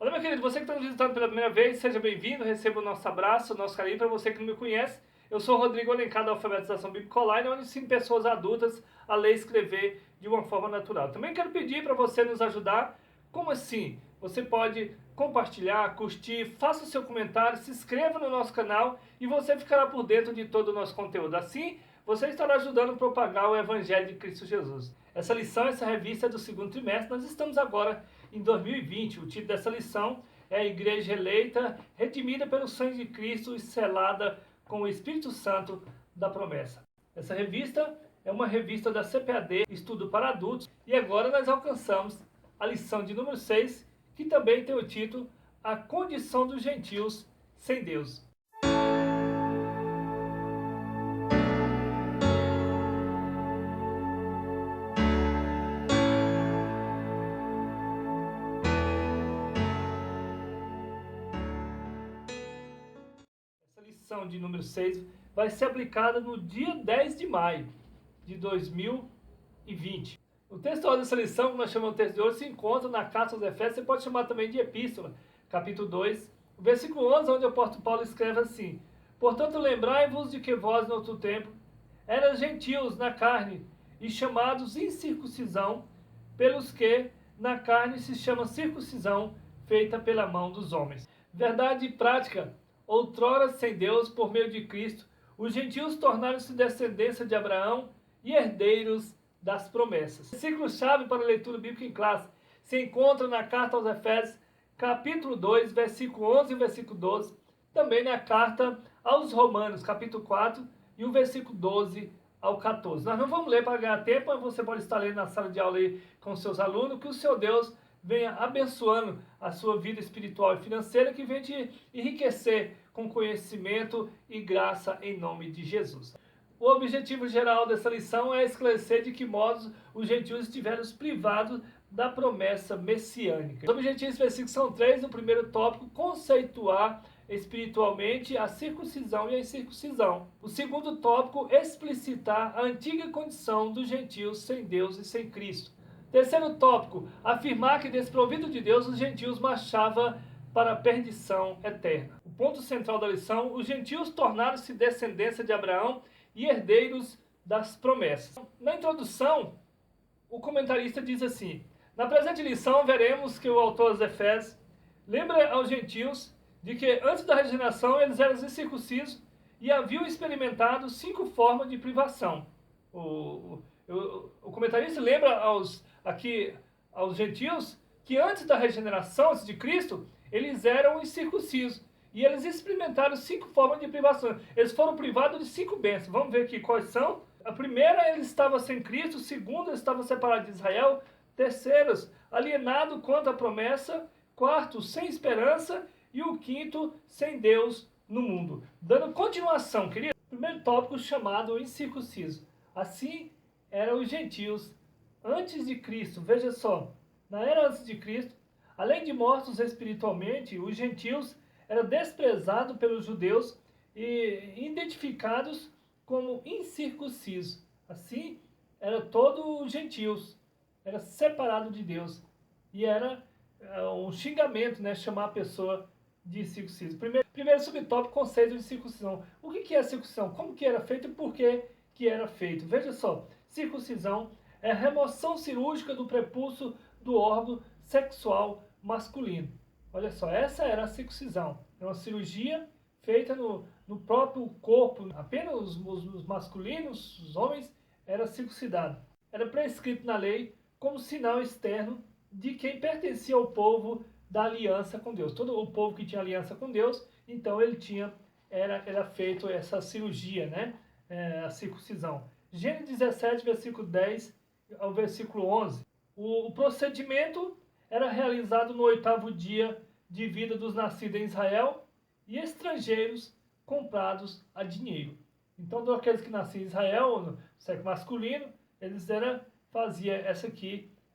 Olá, meu querido, você que está nos visitando pela primeira vez, seja bem-vindo, receba o nosso abraço, o nosso carinho. Para você que não me conhece, eu sou o Rodrigo Alencar da Alfabetização Bíblica Online, onde ensino pessoas adultas a ler e escrever de uma forma natural. Também quero pedir para você nos ajudar. Como assim? Você pode compartilhar, curtir, faça o seu comentário, se inscreva no nosso canal e você ficará por dentro de todo o nosso conteúdo. Assim, você estará ajudando a propagar o Evangelho de Cristo Jesus. Essa lição, essa revista é do segundo trimestre. Nós estamos agora em 2020. O título dessa lição é a Igreja Eleita, redimida pelo sangue de Cristo e selada com o Espírito Santo da promessa. Essa revista é uma revista da CPAD, Estudo para Adultos, e agora nós alcançamos a lição de número 6, que também tem o título A Condição dos Gentios sem Deus. Essa lição de número 6 vai ser aplicada no dia 10 de maio de 2020. O texto dessa lição, que nós chamamos de texto de hoje, se encontra na Carta aos Efésios, você pode chamar também de Epístola, capítulo 2, o versículo 11, onde o apóstolo Paulo escreve assim: Portanto, lembrai-vos de que vós, no outro tempo, eras gentios na carne, e chamados incircuncisão, pelos que na carne se chama circuncisão, feita pela mão dos homens. Verdade e prática, outrora sem Deus, por meio de Cristo, os gentios tornaram-se descendência de Abraão e herdeiros das promessas. O versículo-chave para a leitura bíblica em classe se encontra na Carta aos Efésios, capítulo 2, versículo 11 e versículo 12, também na Carta aos Romanos, capítulo 4, e o versículo 12 ao 14. Nós não vamos ler para ganhar tempo, mas você pode estar lendo na sala de aula aí com seus alunos, que o seu Deus venha abençoando a sua vida espiritual e financeira, que venha te enriquecer com conhecimento e graça em nome de Jesus. O objetivo geral dessa lição é esclarecer de que modo os gentios estiveram privados da promessa messiânica. Os objetivos específicos são três. No primeiro tópico, conceituar espiritualmente a circuncisão e a incircuncisão. O segundo tópico, explicitar a antiga condição dos gentios sem Deus e sem Cristo. Terceiro tópico, afirmar que desprovido de Deus os gentios marchavam para a perdição eterna. O ponto central da lição: os gentios tornaram-se descendência de Abraão e herdeiros das promessas. Na introdução, o comentarista diz assim: na presente lição veremos que o autor aos Efésios lembra aos gentios de que antes da regeneração eles eram incircuncisos e haviam experimentado 5 formas de privação. O comentarista lembra aos gentios que antes da regeneração, antes de Cristo, eles eram incircuncisos. E eles experimentaram 5 formas de privação. Eles foram privados de 5 bênçãos. Vamos ver aqui quais são. A primeira, eles estavam sem Cristo. A segunda, eles estavam separados de Israel. Terceiros, alienados quanto à promessa. Quarto, sem esperança. E o quinto, sem Deus no mundo. Dando continuação, querido. Primeiro tópico, chamado incircunciso. Assim eram os gentios antes de Cristo. Veja só, na era antes de Cristo, além de mortos espiritualmente, os gentios eram desprezados pelos judeus e identificados como incircuncisos. Assim, era todos os gentios, era separado de Deus. E era um xingamento, né, chamar a pessoa de circunciso. Primeiro subtópico, conceito de circuncisão. O que é circuncisão? Como que era feito e por que era feito? Veja só, circuncisão é a remoção cirúrgica do prepúcio do órgão sexual masculino. Olha só, essa era a circuncisão. É uma cirurgia feita no próprio corpo. Apenas os masculinos, os homens, eram circuncidados. Era prescrito na lei como sinal externo de quem pertencia ao povo da aliança com Deus. Todo o povo que tinha aliança com Deus, então ele era feito essa cirurgia, né? A circuncisão. Gênesis 17, versículo 10 ao versículo 11. O procedimento era realizado no 8º dia de vida dos nascidos em Israel e estrangeiros comprados a dinheiro. Então, todos aqueles que nasciam em Israel, no sexo masculino, eles faziam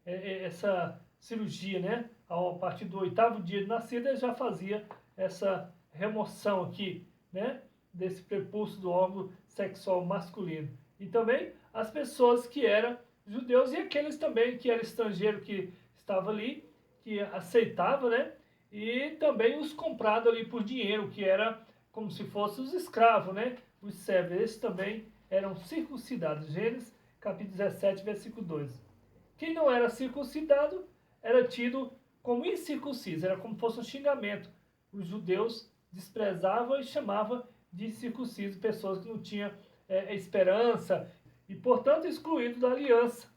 essa cirurgia, né? A partir do 8º dia de nascida, eles já fazia essa remoção aqui, né? Desse prepúcio do órgão sexual masculino. E também as pessoas que eram judeus e aqueles também que eram estrangeiros que estavam ali, que aceitavam, né? e também os comprados ali por dinheiro, que era como se fossem os escravos, né? Os servos, esses também eram circuncidados. Gênesis capítulo 17, versículo 2. Quem não era circuncidado era tido como incircunciso, era como se fosse um xingamento. Os judeus desprezavam e chamavam de incircunciso pessoas que não tinham esperança e, portanto, excluídos da aliança.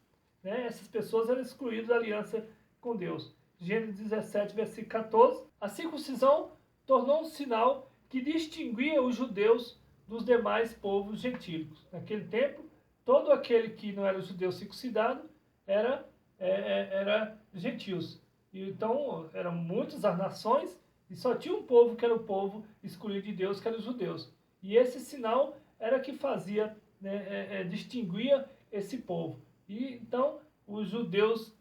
Né? Essas pessoas eram excluídas da aliança com Deus. Gênesis 17, versículo 14. A circuncisão tornou um sinal que distinguia os judeus dos demais povos gentílicos. Naquele tempo, todo aquele que não era judeu circuncidado era gentios. Então, eram muitas as nações e só tinha um povo que era o povo escolhido de Deus, que eram os judeus. E esse sinal era que fazia, distinguia esse povo. E então, os judeus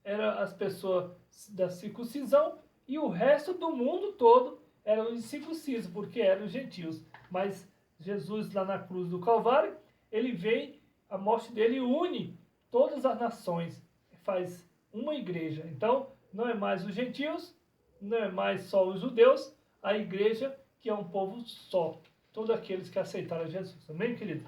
eram as pessoas da circuncisão e o resto do mundo todo eram incircuncisos, porque eram gentios. Mas Jesus, lá na cruz do Calvário, ele vem, a morte dele une todas as nações, faz uma igreja. Então, não é mais os gentios, não é mais só os judeus, a igreja que é um povo só. Todos aqueles que aceitaram Jesus. Amém, querido?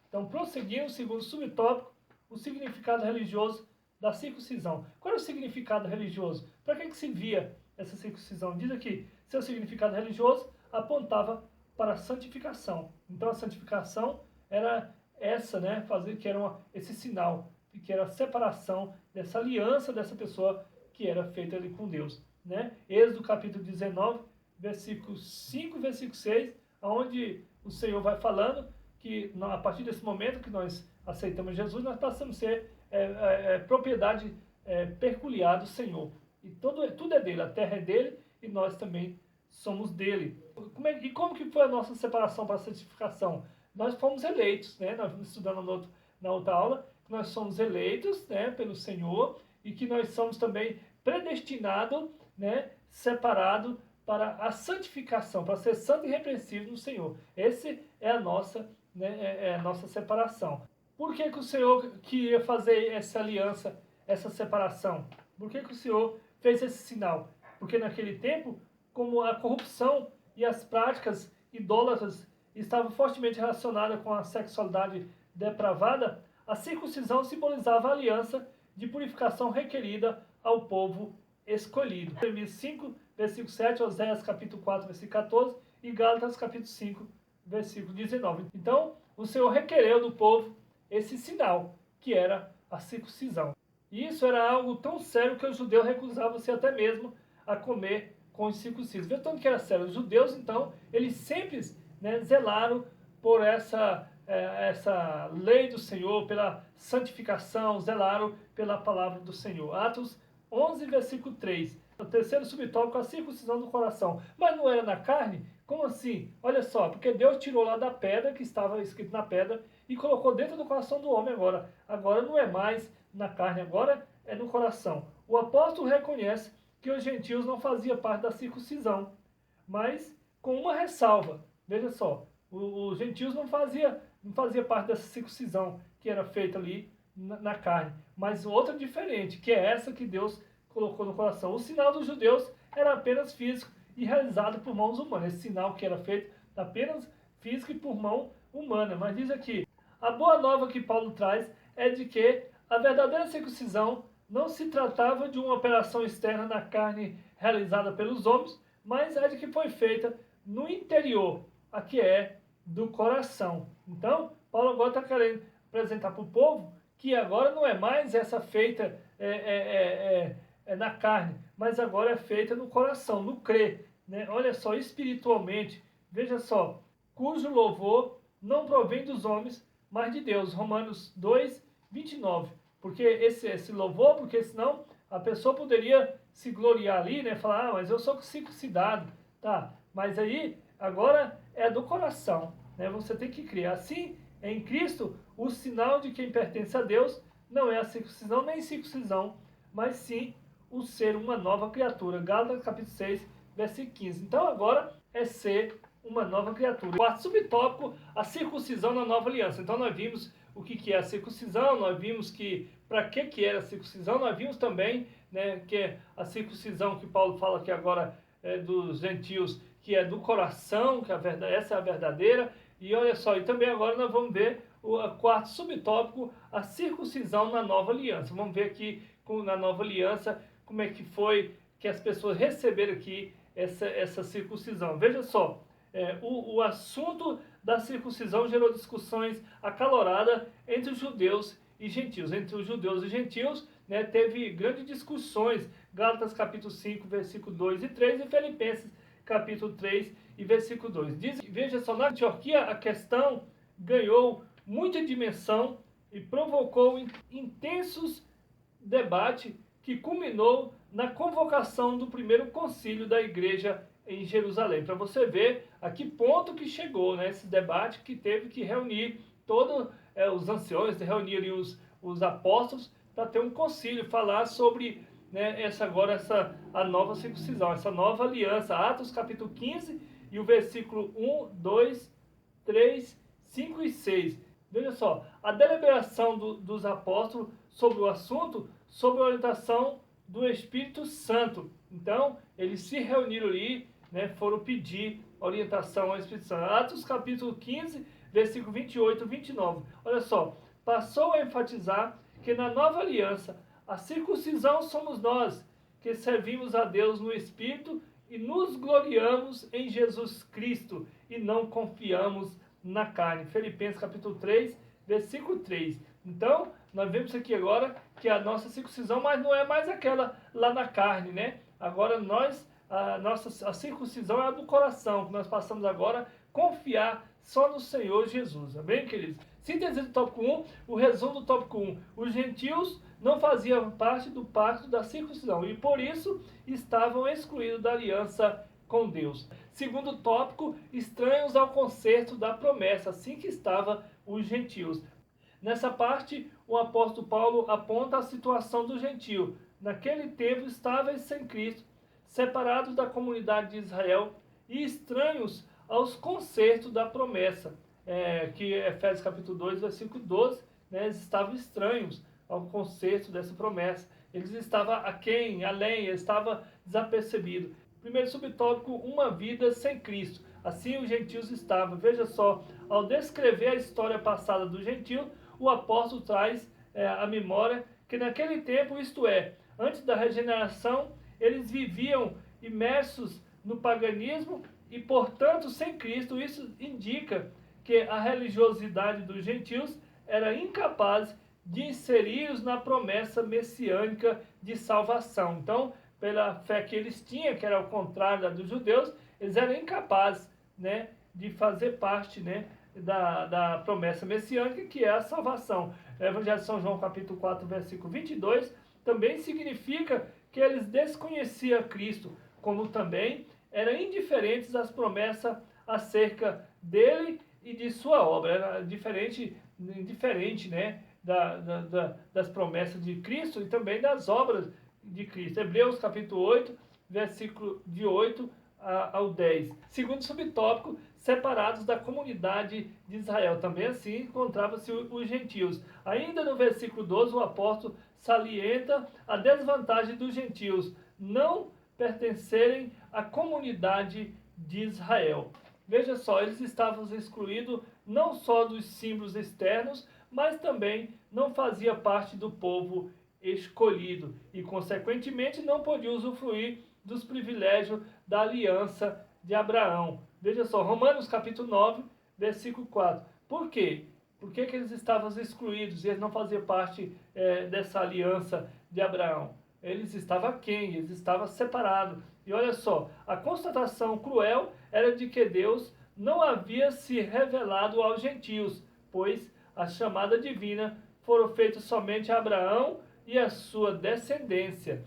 Então, prosseguindo, segundo subtópico, o significado religioso da circuncisão. Qual é o significado religioso? Para que se via essa circuncisão? Diz aqui, seu significado religioso apontava para a santificação. Então, a santificação era essa, né? Fazer que era esse sinal, que era a separação dessa aliança dessa pessoa que era feita ali com Deus. Né? Êxodo capítulo 19, versículo 5 e versículo 6, onde o Senhor vai falando que a partir desse momento que nós aceitamos Jesus, nós passamos a ser propriedade peculiar do Senhor. E tudo é dele, a terra é dele e nós também somos dele. Como que foi a nossa separação para a santificação? Nós fomos eleitos, né? Nós vamos estudando na outra aula, que nós somos eleitos, né, pelo Senhor e que nós somos também predestinados, né, separados para a santificação, para ser santo e irrepreensível no Senhor. Essa é a nossa, né, a nossa separação. Por que o Senhor queria fazer essa aliança, essa separação? Por que o Senhor fez esse sinal? Porque naquele tempo, como a corrupção e as práticas idólatras estavam fortemente relacionadas com a sexualidade depravada, a circuncisão simbolizava a aliança de purificação requerida ao povo escolhido. Jeremias 5, versículo 7, Oséias capítulo 4, versículo 14 e Gálatas capítulo 5, versículo 19. Então, o Senhor requereu do povo esse sinal, que era a circuncisão. E isso era algo tão sério que os judeus recusavam-se até mesmo a comer com os circuncisos. Vê tanto que era sério. Os judeus, então, eles sempre, né, zelaram por essa lei do Senhor, pela santificação, zelaram pela palavra do Senhor. Atos 11, versículo 3. O terceiro subtópico, a circuncisão do coração. Mas não era na carne? Como assim? Olha só, porque Deus tirou lá da pedra, que estava escrito na pedra, e colocou dentro do coração do homem agora. Agora não é mais na carne, agora é no coração. O apóstolo reconhece que os gentios não faziam parte da circuncisão, mas com uma ressalva. Veja só, os gentios não fazia parte dessa circuncisão que era feita ali na carne, mas outra diferente, que é essa que Deus colocou no coração. O sinal dos judeus era apenas físico e realizado por mãos humanas. Esse sinal que era feito apenas físico e por mão humana. Mas diz aqui, a boa nova que Paulo traz é de que a verdadeira circuncisão não se tratava de uma operação externa na carne realizada pelos homens, mas é de que foi feita no interior, a que é do coração. Então, Paulo agora está querendo apresentar para o povo que agora não é mais essa feita na carne, mas agora é feita no coração, no crer. Né? Olha só, espiritualmente, veja só, cujo louvor não provém dos homens, mas de Deus. Romanos 2, 29. Porque esse louvor, porque senão a pessoa poderia se gloriar ali, né? Falar, mas eu sou circuncidado, tá? Mas aí, agora é do coração, né? Você tem que crer. Assim, em Cristo, o sinal de quem pertence a Deus não é a circuncisão nem circuncisão, mas sim o ser uma nova criatura. Gálatas capítulo 6, versículo 15. Então agora é ser uma nova criatura. Quarto subtópico, a circuncisão na nova aliança. Então nós vimos o que é a circuncisão, nós vimos que para que era a circuncisão, nós vimos também, né, que a circuncisão que Paulo fala que agora dos gentios, que é do coração, que essa é a verdadeira. E olha só, e também agora nós vamos ver o quarto subtópico, a circuncisão na nova aliança. Vamos ver aqui na nova aliança como é que foi que as pessoas receberam aqui essa circuncisão. Veja só, o assunto da circuncisão gerou discussões acaloradas entre os judeus e gentios. Entre os judeus e gentios, né, teve grandes discussões. Gálatas capítulo 5, versículo 2 e 3 e Filipenses capítulo 3 e versículo 2. Veja só, na Antioquia a questão ganhou muita dimensão e provocou intensos debates que culminou na convocação do primeiro concílio da igreja em Jerusalém. Para você ver a que ponto que chegou, né, esse debate que teve que reunir todos os anciões, reunir ali os apóstolos para ter um concílio, falar sobre, né, a nova circuncisão, essa nova aliança. Atos capítulo 15 e o versículo 1, 2, 3, 5 e 6. Veja só, a deliberação dos apóstolos sobre o assunto, sob a orientação do Espírito Santo. Então, eles se reuniram ali, né, foram pedir orientação ao Espírito Santo. Atos capítulo 15, versículo 28 e 29. Olha só, passou a enfatizar que na nova aliança, a circuncisão somos nós, que servimos a Deus no Espírito e nos gloriamos em Jesus Cristo e não confiamos na carne. Filipenses capítulo 3, versículo 3. Então, nós vemos aqui agora que a nossa circuncisão, mas não é mais aquela lá na carne, né? Agora a circuncisão é a do coração, que nós passamos agora a confiar só no Senhor Jesus. Amém, queridos? Síntese do tópico 1, o resumo do tópico 1. Os gentios não faziam parte do pacto da circuncisão e por isso estavam excluídos da aliança com Deus. Segundo tópico, estranhos ao concerto da promessa, assim que estavam os gentios. Nessa parte, o apóstolo Paulo aponta a situação do gentio. Naquele tempo estavam sem Cristo, separados da comunidade de Israel e estranhos aos concertos da promessa. Que Efésios capítulo 2, versículo 12, né, eles estavam estranhos ao concerto dessa promessa. Eles estavam aquém, além, eles estavam desapercebidos. Primeiro subtópico, uma vida sem Cristo. Assim os gentios estavam. Veja só, ao descrever a história passada do gentio, o apóstolo traz à memória que naquele tempo, isto é, antes da regeneração, eles viviam imersos no paganismo e, portanto, sem Cristo. Isso indica que a religiosidade dos gentios era incapaz de inseri-los na promessa messiânica de salvação. Então, pela fé que eles tinham, que era o contrário da dos judeus, eles eram incapazes, né, de fazer parte, né, da promessa messiânica, que é a salvação. O Evangelho de São João, capítulo 4, versículo 22, também significa que eles desconheciam Cristo, como também eram indiferentes às promessas acerca dele e de sua obra. Era indiferente, né, das promessas de Cristo e também das obras de Cristo. Hebreus capítulo 8, versículo de 8 ao 10. Segundo subtópico, separados da comunidade de Israel. Também assim encontravam-se os gentios. Ainda no versículo 12, o apóstolo salienta a desvantagem dos gentios não pertencerem à comunidade de Israel. Veja só, eles estavam excluídos não só dos símbolos externos, mas também não fazia parte do povo escolhido e, consequentemente, não podia usufruir dos privilégios da aliança de Abraão. Veja só, Romanos capítulo 9, versículo 4. Por quê? Por que eles estavam excluídos e eles não faziam parte dessa aliança de Abraão? Eles estavam aquém, eles estavam separados. E olha só, a constatação cruel era de que Deus não havia se revelado aos gentios, pois a chamada divina foram feitas somente a Abraão e a sua descendência.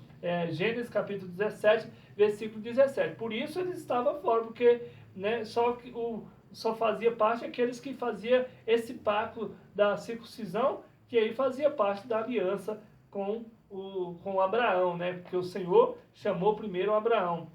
Gênesis capítulo 17, versículo 17. Por isso eles estavam fora, porque, né, só fazia parte aqueles que faziam esse pacto da circuncisão, que aí fazia parte da aliança com Abraão, né, porque o Senhor chamou primeiro Abraão.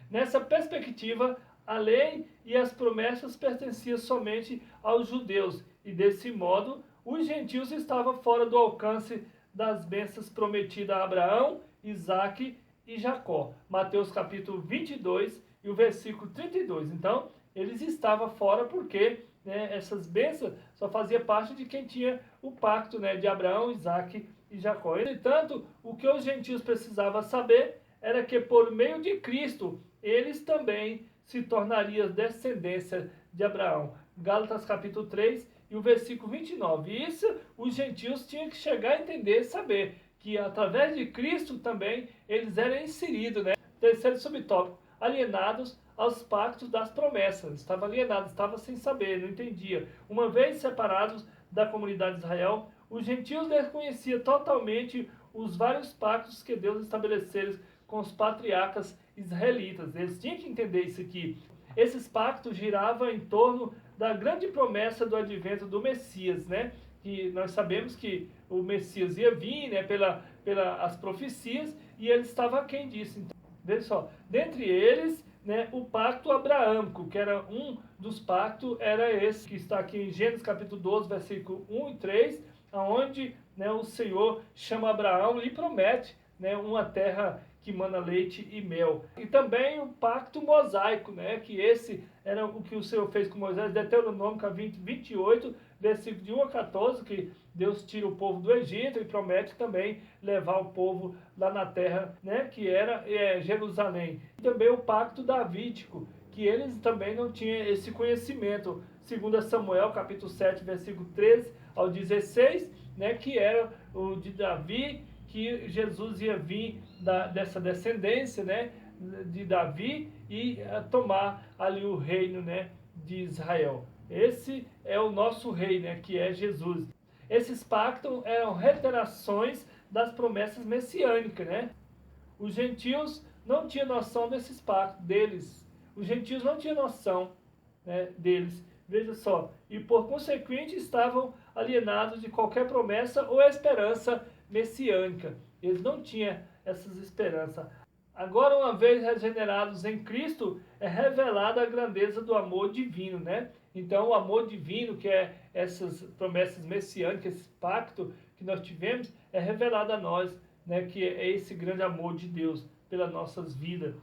Nessa perspectiva, a lei e as promessas pertenciam somente aos judeus, e desse modo os gentios estavam fora do alcance das bênçãos prometidas a Abraão, Isaque e Jacó. Mateus capítulo 22 e o versículo 32. Então, eles estavam fora porque, né, essas bênçãos só fazia parte de quem tinha o pacto, né, de Abraão, Isaque e Jacó. Entretanto, o que os gentios precisavam saber era que por meio de Cristo, eles também se tornariam descendência de Abraão. Gálatas capítulo 3 e o versículo 29. E isso os gentios tinham que chegar a entender e saber que através de Cristo também eles eram inseridos, né? Terceiro subtópico, alienados aos pactos das promessas. Estavam alienados, estavam sem saber, não entendia. Uma vez separados da comunidade de Israel, os gentios desconheciam totalmente os vários pactos que Deus estabeleceu com os patriarcas israelitas. Eles tinham que entender isso aqui. Esses pactos giravam em torno da grande promessa do advento do Messias, né? Que nós sabemos que o Messias ia vir, né, pelas profecias, e ele estava aquém disso. Então, veja só, dentre eles, né, o pacto abraâmico, que era um dos pactos, era esse que está aqui em Gênesis capítulo 12, versículo 1 e 3, onde, né, o Senhor chama Abraão e promete, né, uma terra que mana leite e mel. E também o pacto mosaico, né, que esse era o que o Senhor fez com Moisés, Deuteronômio 28, versículo de 1 a 14, que Deus tira o povo do Egito e promete também levar o povo lá na terra, né, que era Jerusalém. E também o pacto davídico, que eles também não tinham esse conhecimento. 2 Samuel, capítulo 7, versículo 13 ao 16, né, que era o de Davi, que Jesus ia vir dessa descendência, né, de Davi e tomar ali o reino, né, de Israel. Esse é o nosso rei, né, que é Jesus. Esses pactos eram reiterações das promessas messiânicas, né? Os gentios não tinham noção desses pactos deles. Os gentios não tinham noção, né, deles. Veja só. E por consequente estavam alienados de qualquer promessa ou esperança messiânica. Eles não tinham essas esperanças. Agora, uma vez regenerados em Cristo, é revelada a grandeza do amor divino, né? Então, o amor divino, que é essas promessas messiânicas, esse pacto que nós tivemos, é revelado a nós, né? Que é esse grande amor de Deus pelas nossas vidas.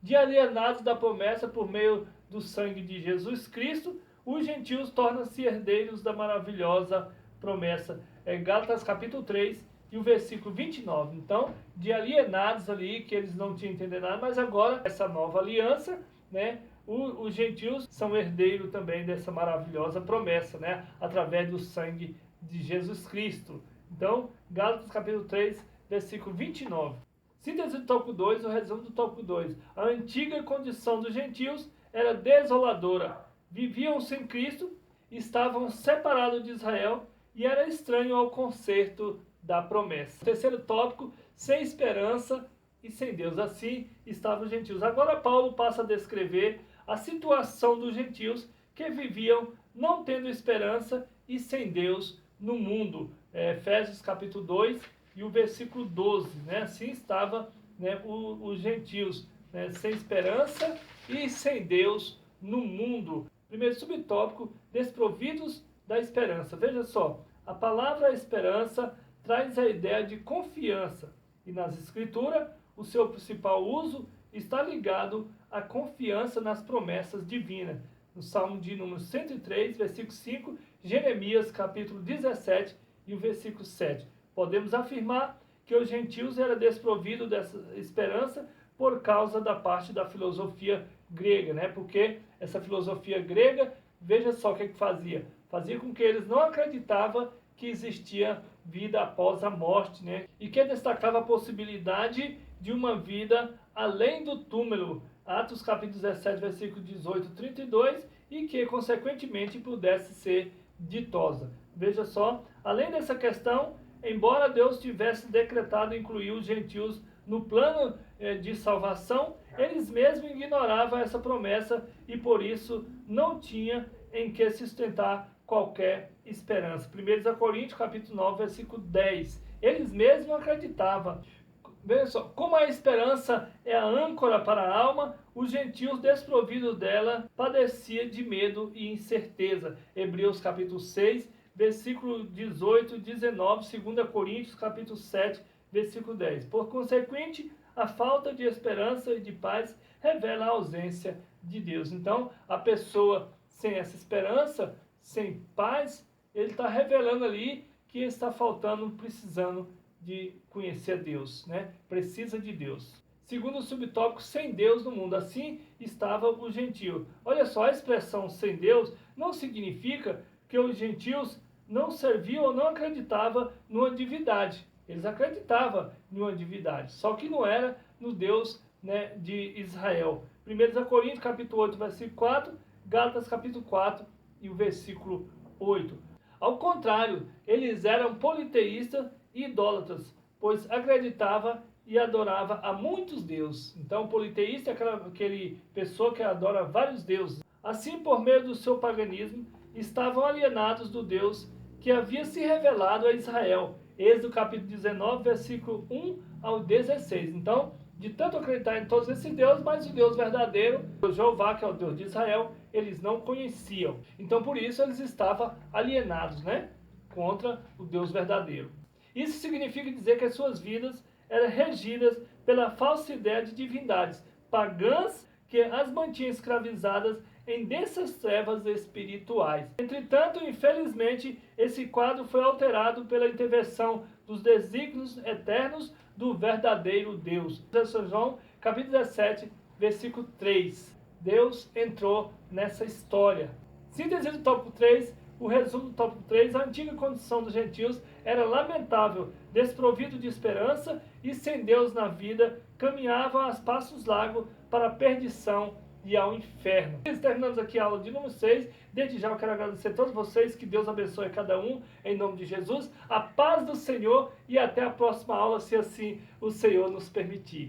De alienados da promessa por meio do sangue de Jesus Cristo, os gentios tornam-se herdeiros da maravilhosa promessa. Gálatas capítulo 3 e o versículo 29. Então, de alienados ali, que eles não tinham entendido nada, mas agora, essa nova aliança, né, os gentios são herdeiros também dessa maravilhosa promessa, né, através do sangue de Jesus Cristo. Então, Gálatas capítulo 3, versículo 29. Síntese do tópico 2, o resumo do tópico 2. A antiga condição dos gentios era desoladora. Viviam sem Cristo, estavam separados de Israel e era estranho ao concerto da promessa. Terceiro tópico, sem esperança e sem Deus. Assim estavam os gentios. Agora Paulo passa a descrever a situação dos gentios que viviam não tendo esperança e sem Deus no mundo. Efésios capítulo 2 e o versículo 12. Né? Assim estavam, né, os gentios, né, sem esperança e sem Deus no mundo. Primeiro subtópico, desprovidos da esperança. Veja só, a palavra esperança traz a ideia de confiança. E nas Escrituras, o seu principal uso está ligado à confiança nas promessas divinas. No Salmo de número 103, versículo 5, Jeremias, capítulo 17 e o versículo 7. Podemos afirmar que os gentios eram desprovidos dessa esperança por causa da parte da filosofia grega, né? Porque essa filosofia grega, veja só o que fazia. Fazia com que eles não acreditavam que existia vida após a morte, né? E que destacava a possibilidade de uma vida além do túmulo. Atos capítulo 17, versículo 18 e 32, e que, consequentemente, pudesse ser ditosa. Veja só, além dessa questão, embora Deus tivesse decretado incluir os gentios no plano de salvação, eles mesmos ignoravam essa promessa e, por isso, não tinha em que sustentar qualquer esperança. 1 Coríntios, capítulo 9, versículo 10. Eles mesmos acreditavam. Veja só, como a esperança é a âncora para a alma, os gentios desprovidos dela padeciam de medo e incerteza. Hebreus capítulo 6, versículo 18 e 19, 2 Coríntios capítulo 7, versículo 10. Por consequente, a falta de esperança e de paz revela a ausência de Deus. Então, a pessoa sem essa esperança, sem paz, ele está revelando ali que está faltando, precisando de conhecer Deus, né? Precisa de Deus. Segundo o subtópico, sem Deus no mundo. Assim estava o gentio. Olha só, a expressão sem Deus não significa que os gentios não serviam ou não acreditavam numa divindade. Eles acreditavam em uma divindade, só que não era no Deus, né, de Israel. 1 Coríntios capítulo 8, versículo 4, Gálatas capítulo 4 e o versículo 8. Ao contrário, eles eram politeístas e idólatras, pois acreditava e adorava a muitos deuses. Então, politeísta é aquele pessoa que adora vários deuses. Assim, por meio do seu paganismo, estavam alienados do Deus que havia se revelado a Israel. Êxodo capítulo 19, versículo 1 ao 16. Então, de tanto acreditar em todos esses deuses, mas o Deus verdadeiro, o Jeová, que é o Deus de Israel, eles não conheciam. Então, por isso, eles estavam alienados, né, contra o Deus verdadeiro. Isso significa dizer que as suas vidas eram regidas pela falsa ideia de divindades pagãs que as mantinham escravizadas em densas trevas espirituais. Entretanto, infelizmente, esse quadro foi alterado pela intervenção dos desígnios eternos do verdadeiro Deus. São João, capítulo 17, versículo 3. Deus entrou nessa história. Síntese do tópico 3, o resumo do tópico 3, a antiga condição dos gentios era lamentável, desprovido de esperança e sem Deus na vida, caminhavam a passos largos para a perdição e ao inferno. Terminamos aqui a aula de número 6. Desde já eu quero agradecer a todos vocês, que Deus abençoe cada um, em nome de Jesus. A paz do Senhor e até a próxima aula, se assim o Senhor nos permitir.